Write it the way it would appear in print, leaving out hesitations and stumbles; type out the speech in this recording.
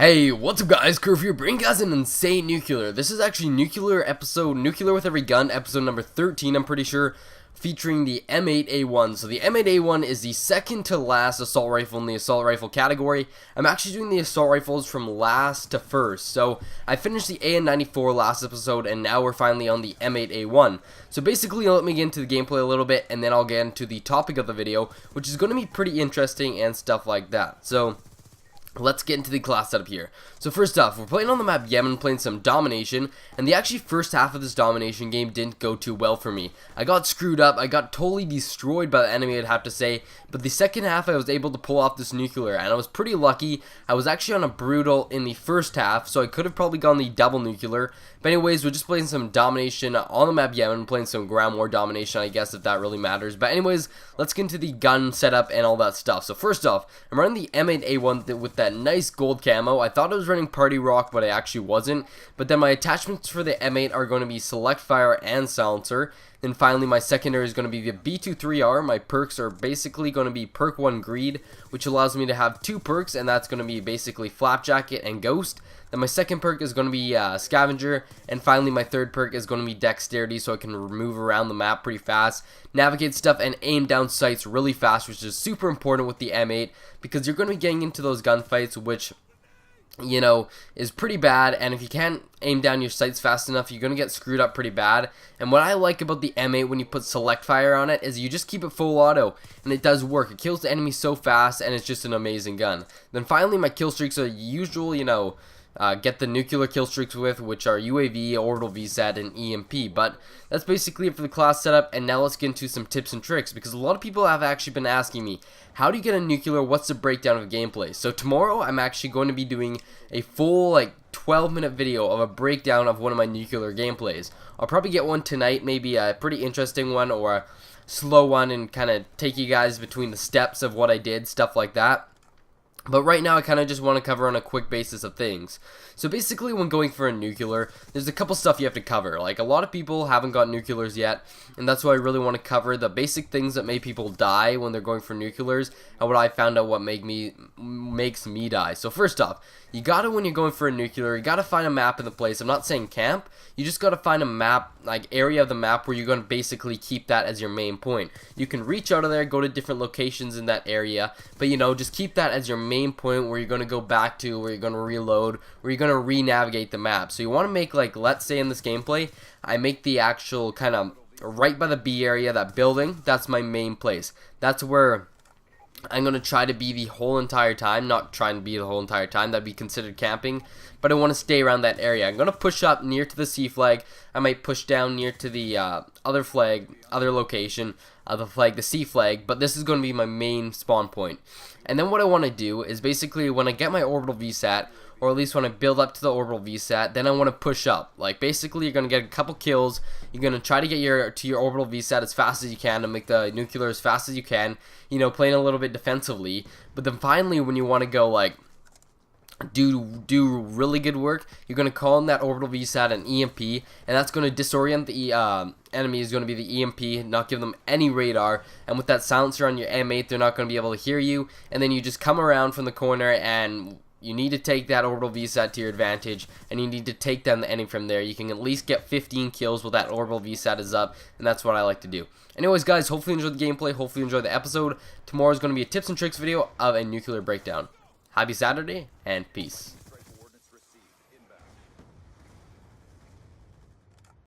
Hey, what's up guys, Curve here, bringing guys an insane nuclear. This is actually Nuclear with Every Gun, episode number 13, I'm pretty sure, featuring the M8A1. So the M8A1 is the second to last assault rifle in the assault rifle category. I'm actually doing the assault rifles from last to first. So I finished the AN94 last episode, and now we're finally on the M8A1. So basically, let me get into the gameplay a little bit, and then I'll get into the topic of the video, which is going to be pretty interesting and stuff like that. So let's get into the class setup here. So first off, we're playing on the map Yemen, playing some domination, and the actually first half of this domination game didn't go too well for me. I got screwed up, I got totally destroyed by the enemy, I'd have to say, but the second half I was able to pull off this nuclear, and I was pretty lucky. I was actually on a brutal in the first half, so I could have probably gone the double nuclear, but anyways, we're just playing some domination on the map Yemen, playing some ground war domination, I guess, if that really matters. But anyways, let's get into the gun setup and all that stuff. So first off, I'm running the M8A1 with that nice gold camo. I thought I was running Party Rock, but I actually wasn't. But then my attachments for the M8 are going to be Select Fire and Silencer. Then finally, my secondary is going to be the B23R. My perks are basically going to be Perk 1 Greed, which allows me to have two perks, and that's going to be basically Flapjacket and Ghost. Then my second perk is going to be Scavenger, and finally my third perk is going to be Dexterity, so I can move around the map pretty fast, navigate stuff, and aim down sights really fast, which is super important with the M8, because you're going to be getting into those gunfights, which, you know, is pretty bad, and if you can't aim down your sights fast enough, you're going to get screwed up pretty bad. And what I like about the M8 when you put Select Fire on it is you just keep it full auto, and it does work. It kills the enemy so fast, and it's just an amazing gun. Then finally, my kill streaks are usual, you know, get the nuclear kill streaks with, which are UAV, Orbital VSAT, and EMP. But that's basically it for the class setup, and now let's get into some tips and tricks, because a lot of people have actually been asking me, how do you get a nuclear, what's the breakdown of gameplay? So tomorrow, I'm actually going to be doing a full, like, 12-minute video of a breakdown of one of my nuclear gameplays. I'll probably get one tonight, maybe a pretty interesting one, or a slow one, and kind of take you guys between the steps of what I did, stuff like that. But right now, I kind of just want to cover on a quick basis of things. So basically, when going for a nuclear, there's a couple stuff you have to cover. Like, a lot of people haven't got nuclears yet, and that's why I really want to cover the basic things that make people die when they're going for nuclears, and what I found out what makes me die. So first off, you gotta, when you're going for a nuclear, you gotta find a map in the place. I'm not saying camp, you just gotta find a map, like area of the map where you're gonna basically keep that as your main point. You can reach out of there, go to different locations in that area, but you know, just keep that as your main point where you're gonna go back to, where you're gonna reload, where you're gonna re-navigate the map. So you wanna make, like, let's say in this gameplay, I make the actual kind of right by the B area, that building, that's my main place. That's where I'm going to try to be the whole entire time. Not trying to be the whole entire time, that'd be considered camping, but I want to stay around that area. I'm going to push up near to the C flag. I might push down near to the other flag, other location, the C flag, but this is going to be my main spawn point. And then what I want to do is basically when I get my orbital VSAT, or at least when I build up to the orbital VSAT, then I want to push up. Like, basically, you're going to get a couple kills. You're going to try to get to your orbital VSAT as fast as you can to make the nuclear as fast as you can, you know, playing a little bit defensively. But then finally, when you want to go, like, do really good work, you're going to call in that orbital VSAT an EMP, and that's going to disorient the enemy. Is going to be the EMP, not give them any radar, and with that silencer on your M8, they're not going to be able to hear you, and then you just come around from the corner, and you need to take that orbital VSAT to your advantage, and you need to take down the enemy from there. You can at least get 15 kills while that orbital VSAT is up, and that's what I like to do. Anyways, guys, hopefully you enjoyed the gameplay, hopefully you enjoyed the episode. Tomorrow is going to be a tips and tricks video of a nuclear breakdown. Happy Saturday, and peace.